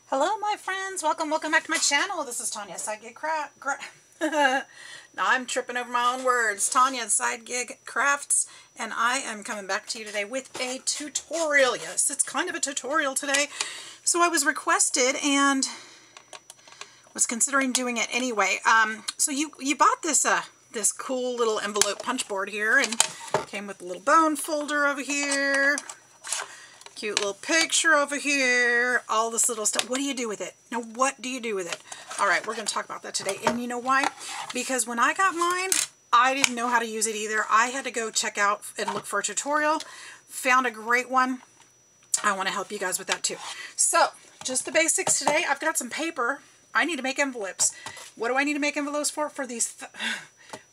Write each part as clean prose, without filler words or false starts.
Hello my friends, welcome back to my channel. This is Tanya SideGigCrafts. Now I'm tripping over my own words. Tanya SideGigCrafts, and I am coming back to you today with a tutorial. Yes, it's kind of a tutorial today. So I was requested and was considering doing it anyway. So you bought this this cool little envelope punch board here, and came with a little bone folder over here. Cute little picture over here, all this little stuff. What do you do with it? Now, what do you do with it? All right, we're going to talk about that today. And you know why? Because when I got mine, I didn't know how to use it either. I had to go check out and look for a tutorial. Found a great one. I want to help you guys with that too. So, just the basics today. I've got some paper. I need to make envelopes. What do I need to make envelopes for? For these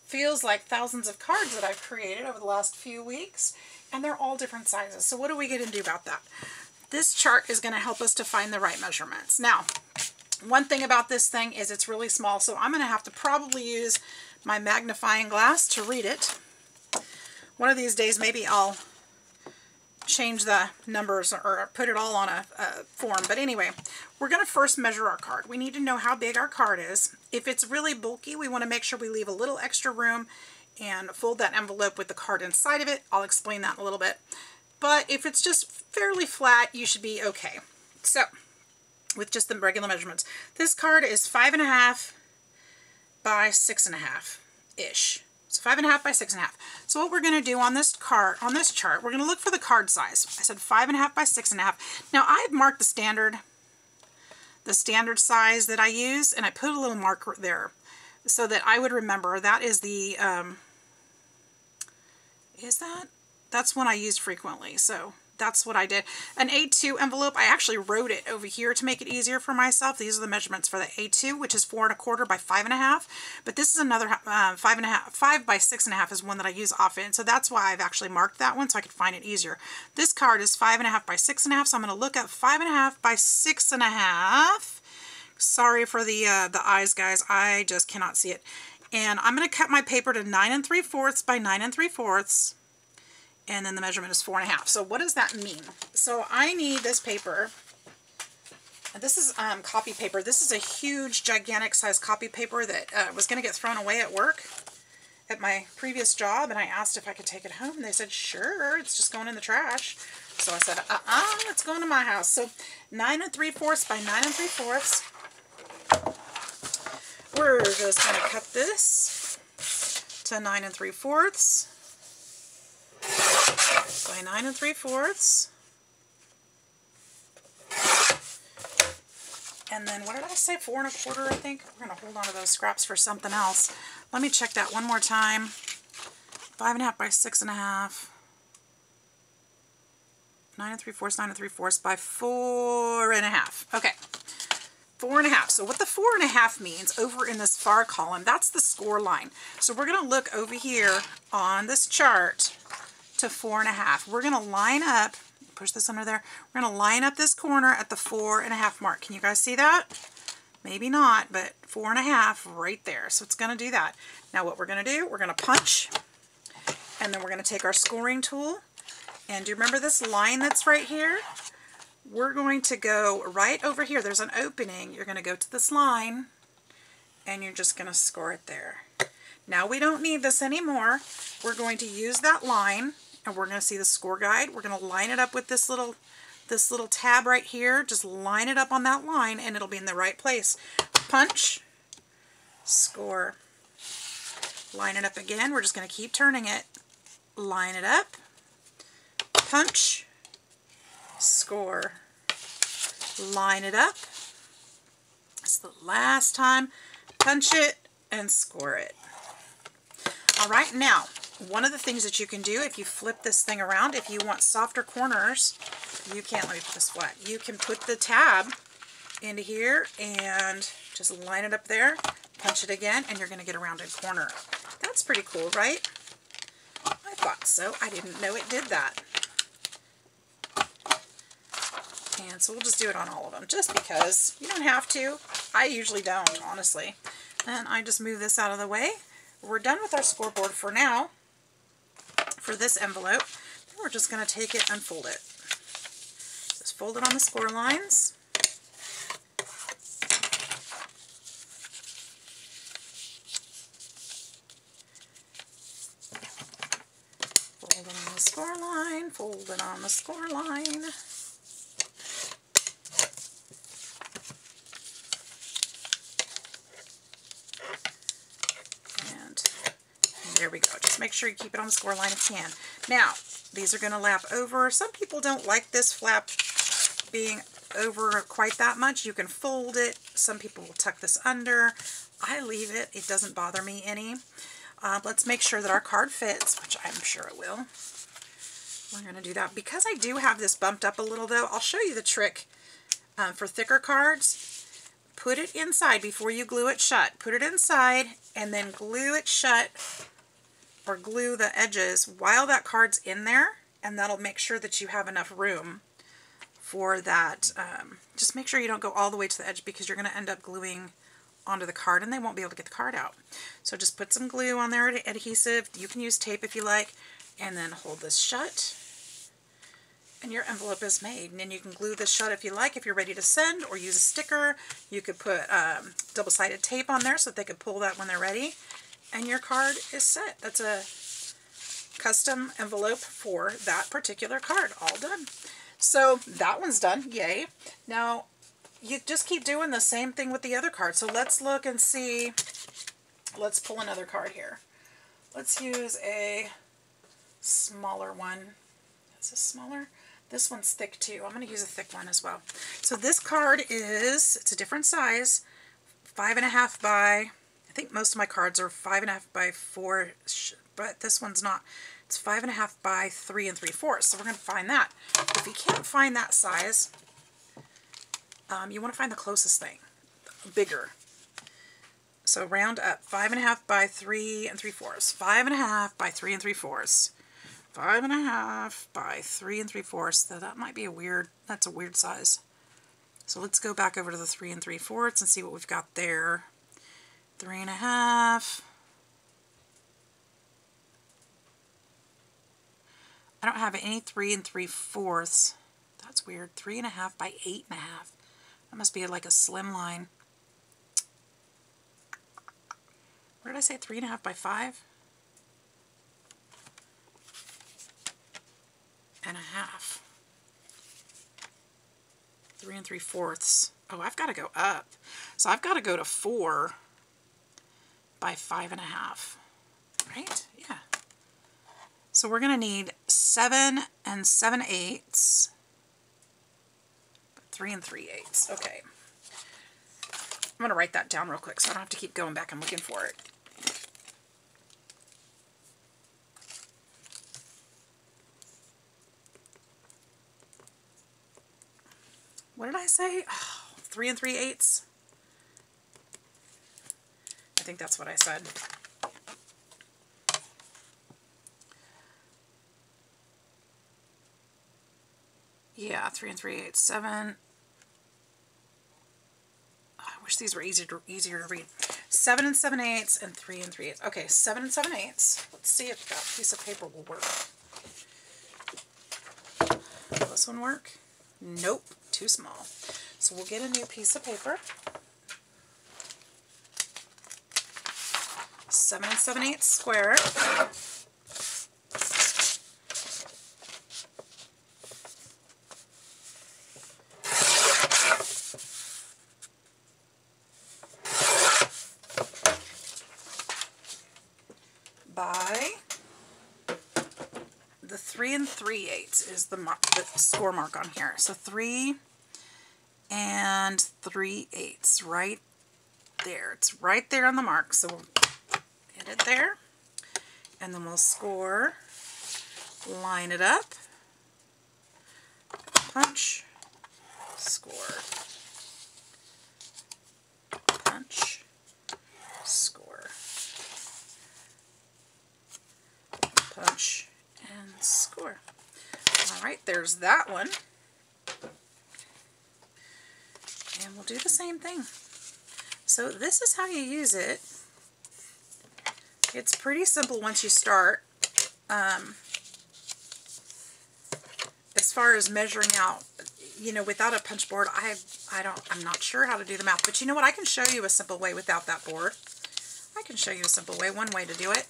feels like thousands of cards that I've created over the last few weeks. And they're all different sizes. So what are we going to do about that? This chart is going to help us to find the right measurements. Now, one thing about this thing is it's really small, so I'm going to have to probably use my magnifying glass to read it. One of these days, maybe I'll change the numbers or put it all on a form. But anyway, we're going to first measure our card. We need to know how big our card is. If it's really bulky, we want to make sure we leave a little extra room and fold that envelope with the card inside of it. I'll explain that in a little bit. But if it's just fairly flat, you should be okay. So, with just the regular measurements. This card is 5.5 by 6.5-ish. So 5.5 by 6.5. So what we're going to do on this chart, we're going to look for the card size. I said 5.5 by 6.5. Now I've marked the standard size that I use, and I put a little marker there so that I would remember. That is the, that's one I use frequently. So that's what I did. An A2 envelope, I actually wrote it over here to make it easier for myself. These are the measurements for the A2, which is 4.25 by 5.5. But this is another 5 by 6.5 is one that I use often. So that's why I've actually marked that one so I could find it easier. This card is 5.5 by 6.5, so I'm going to look at 5.5 by 6.5. Sorry for the eyes, guys. I just cannot see it. And I'm going to cut my paper to 9 3/4 by 9 3/4. And then the measurement is 4.5. So what does that mean? So I need this paper. This is copy paper. This is a huge, gigantic size copy paper that was going to get thrown away at work at my previous job. And I asked if I could take it home. And they said, sure, it's just going in the trash. So I said, it's going to my house. So 9 3/4 by 9 3/4. We're just going to cut this to 9 3/4. By 9 3/4. And then what did I say? 4.25, I think. We're going to hold on to those scraps for something else. Let me check that one more time. 5.5 by 6.5. 9 3/4, 9 3/4 by 4.5. Okay. 4.5. So what the 4.5 means over in this far column, that's the score line. So we're going to look over here on this chart to 4.5. We're going to line up, push this under there, we're going to line up this corner at the 4.5 mark. Can you guys see that? Maybe not, but 4.5 right there. So it's going to do that. Now what we're going to do, we're going to punch, and then we're going to take our scoring tool, and do you remember this line that's right here? We're going to go right over here. There's an opening. You're going to go to this line, and you're just going to score it there. Now we don't need this anymore. We're going to use that line, and we're going to see the score guide. We're going to line it up with this little tab right here. Just line it up on that line, and it'll be in the right place. Punch, score. Line it up again. We're just going to keep turning it. Line it up, punch, score. Line it up. It's the last time. Punch it and score it. All right, now, one of the things that you can do if you flip this thing around, if you want softer corners, you can, let me put this flat, you can put the tab into here and just line it up there, punch it again, and you're going to get a rounded corner. That's pretty cool, right? I thought so. I didn't know it did that. And so we'll just do it on all of them, just because. You don't have to. I usually don't, honestly. And I just move this out of the way. We're done with our scoreboard for now, for this envelope. Then we're just going to take it and fold it. Just fold it on the score lines, it on the score line. And there we go. Just make sure you keep it on the score line if you can. Now, these are going to lap over. Some people don't like this flap being over quite that much. You can fold it. Some people will tuck this under. I leave it. It doesn't bother me any. Let's make sure that our card fits, which I'm sure it will. We're going to do that. Because I do have this bumped up a little, though, I'll show you the trick for thicker cards. Put it inside before you glue it shut. Put it inside and then glue it shut, or glue the edges while that card's in there, and that'll make sure that you have enough room for that. Just make sure you don't go all the way to the edge, because you're going to end up gluing onto the card and they won't be able to get the card out. So just put some glue on there, adhesive. You can use tape if you like, and then hold this shut and your envelope is made. And then you can glue this shut if you like, if you're ready to send, or use a sticker. You could put double-sided tape on there so that they could pull that when they're ready, and your card is set. That's a custom envelope for that particular card. All done. So that one's done. Yay. Now you just keep doing the same thing with the other card. So let's look and see. Let's pull another card here. Let's use a smaller one. Is this smaller? This one's thick too. I'm going to use a thick one as well. So this card is, it's a different size, 5.5 by, I think most of my cards are 5.5 by 4, but this one's not. It's 5.5 by 3 3/4. So we're going to find that. If you can't find that size, you want to find the closest thing, bigger. So round up, 5.5 by 3 3/4. 5.5 by 3 3/4. 5.5 by 3 3/4. So that might be a weird, that's a weird size. So let's go back over to the 3 3/4 and see what we've got there. 3.5. I don't have any 3 3/4. That's weird. 3.5 by 8.5. That must be like a slim line. Where did I say 3.5 by 5? And a half. 3 3/4. Oh, I've got to go up. So I've got to go to 4 by 5.5. Right? Yeah. So we're going to need 7 7/8. 3 3/8. Okay. I'm going to write that down real quick so I don't have to keep going back and looking for it. What did I say? Oh, 3 3/8. I think that's what I said. Yeah, 3 3/8. 7. I wish these were easier to read. 7 7/8 and 3 3/8. Okay, 7 7/8. Let's see if that piece of paper will work. Will this one work? Nope, too small. So we'll get a new piece of paper. 7 7/8 square. By the 3 3/8 is the score mark on here. So 3 3/8 right there. It's right there on the mark. So we'll hit it there, and then we'll score, line it up, punch, score, punch, score, punch, and score. All right, there's that one. And we'll do the same thing. So this is how you use it. It's pretty simple once you start. As far as measuring out, you know, without a punch board, I'm not sure how to do the math. But you know what? I can show you a simple way without that board. I can show you a simple way. One way to do it.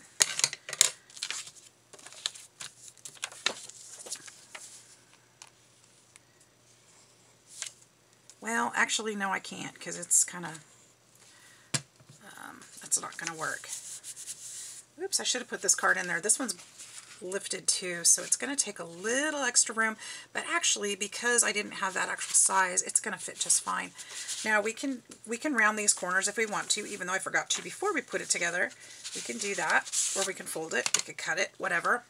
Well, actually, no, I can't because it's kind of, that's not going to work. Oops, I should have put this card in there. This one's lifted too, so it's going to take a little extra room, but actually, because I didn't have that actual size, it's going to fit just fine. Now, we can round these corners if we want to, even though I forgot to before we put it together. We can do that, or we can fold it, we could cut it, whatever.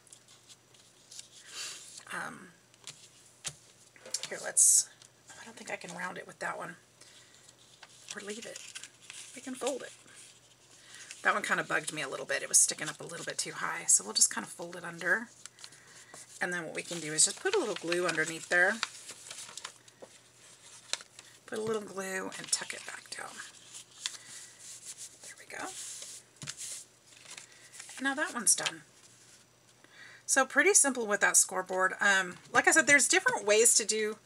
Here, I don't think I can round it with that one, or leave it. We can fold it. That one kind of bugged me a little bit. It was sticking up a little bit too high. So we'll just kind of fold it under. And then what we can do is just put a little glue underneath there. Put a little glue and tuck it back down. There we go. Now that one's done. So pretty simple with that scoreboard. Like I said, there's different ways to do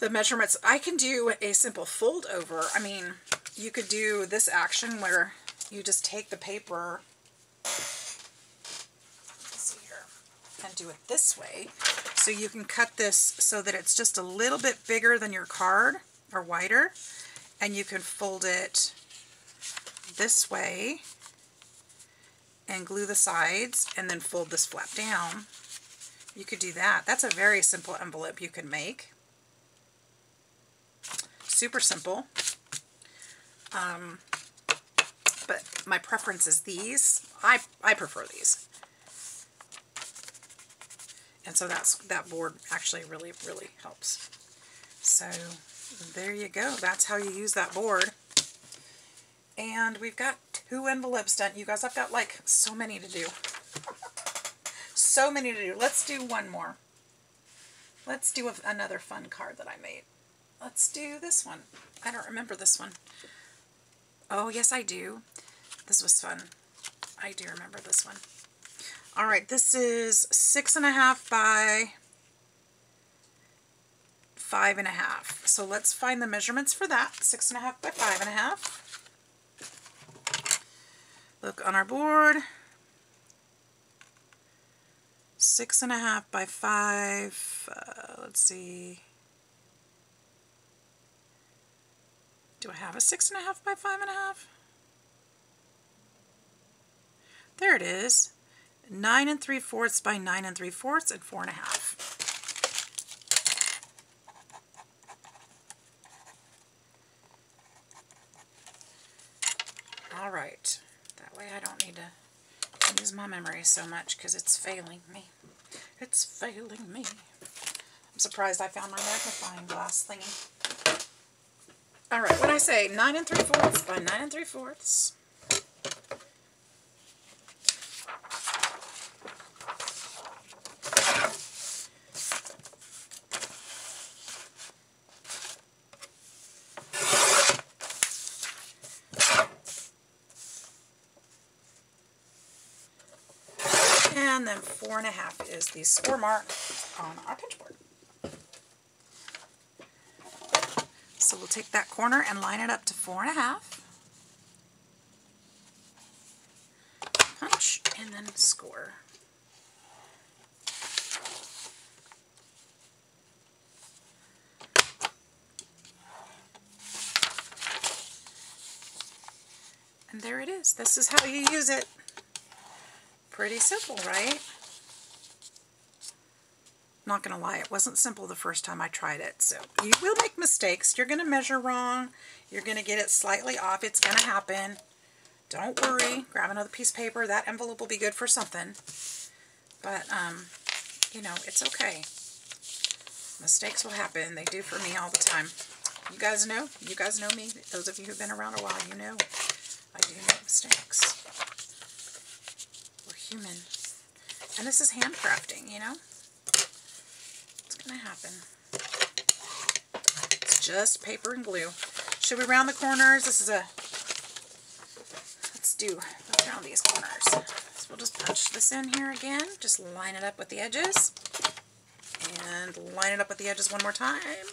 the measurements. I can do a simple fold over. I mean, you could do this action where you just take the paper, let's see here, and do it this way. So you can cut this so that it's just a little bit bigger than your card, or wider, and you can fold it this way and glue the sides and then fold this flap down. You could do that. That's a very simple envelope you can make. Super simple. But my preference is these. I prefer these. And so that board actually really, really helps. So there you go. That's how you use that board. And we've got 2 envelopes done. You guys, I've got like so many to do. So many to do. Let's do one more. Let's do another fun card that I made. Let's do this one. I don't remember this one. Oh, yes, I do. This was fun. I do remember this one. All right, this is 6.5 by 5.5. So let's find the measurements for that. 6.5 by 5.5. Look on our board. 6.5 by 5. Let's see. Do I have a 6.5 by 5.5? There it is. 9 3/4 by 9 3/4 and 4.5. All right. That way I don't need to use my memory so much because it's failing me. It's failing me. I'm surprised I found my magnifying glass thingy. All right. When I say 9 3/4 by 9 3/4. And then 4.5 is the score mark on our pinch board. So we'll take that corner and line it up to 4.5. Punch and then score. And there it is. This is how you use it. Pretty simple, right? Not gonna lie, it wasn't simple the first time I tried it. So you will make mistakes. You're gonna measure wrong. You're gonna get it slightly off. It's gonna happen. Don't worry. Grab another piece of paper. That envelope will be good for something. But you know, it's okay. Mistakes will happen. They do for me all the time. You guys know. You guys know me. Those of you who've been around a while, you know. I do make mistakes. We're human. And this is handcrafting, you know. It's going to happen. It's just paper and glue. Should we round the corners? This is a... Let's round these corners. So we'll just punch this in here again. Just line it up with the edges. And line it up with the edges one more time.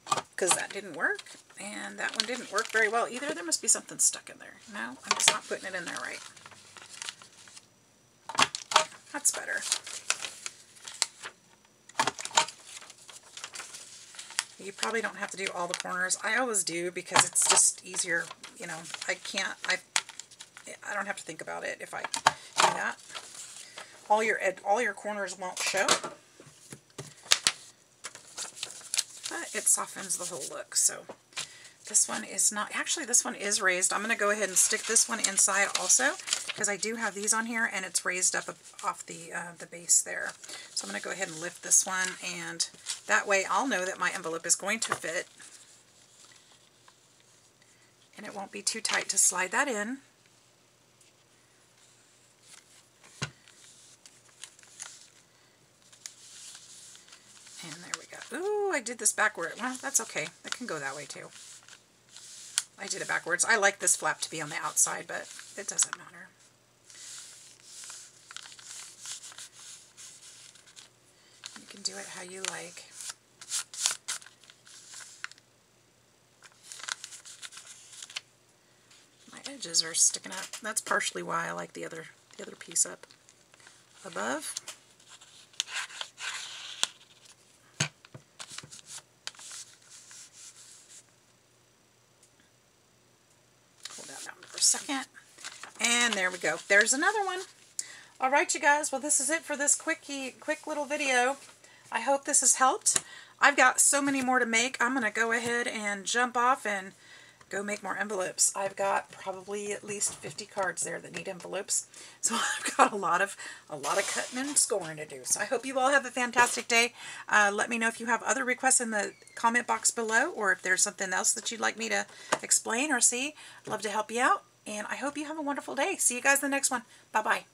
Because that didn't work. And that one didn't work very well either. There must be something stuck in there. No, I'm just not putting it in there right. That's better. You probably don't have to do all the corners. I always do because it's just easier. You know, I don't have to think about it if I do that. All your corners won't show, but it softens the whole look. So this one is not, actually this one is raised. I'm going to go ahead and stick this one inside also because I do have these on here and it's raised up off the base there. So I'm going to go ahead and lift this one, and that way I'll know that my envelope is going to fit and it won't be too tight to slide that in. And there we go. Ooh, I did this backward. Well, that's okay. It can go that way too. I did it backwards. I like this flap to be on the outside, but it doesn't matter. You can do it how you like. My edges are sticking up. That's partially why I like the other piece up above. Second, and there we go. There's another one. All right, you guys. Well, this is it for this quick little video. I hope this has helped. I've got so many more to make. I'm going to go ahead and jump off and go make more envelopes. I've got probably at least 50 cards there that need envelopes. So I've got a lot of cutting and scoring to do. So I hope you all have a fantastic day. Let me know if you have other requests in the comment box below, or if there's something else that you'd like me to explain or see. I'd love to help you out. And I hope you have a wonderful day. See you guys in the next one. Bye-bye.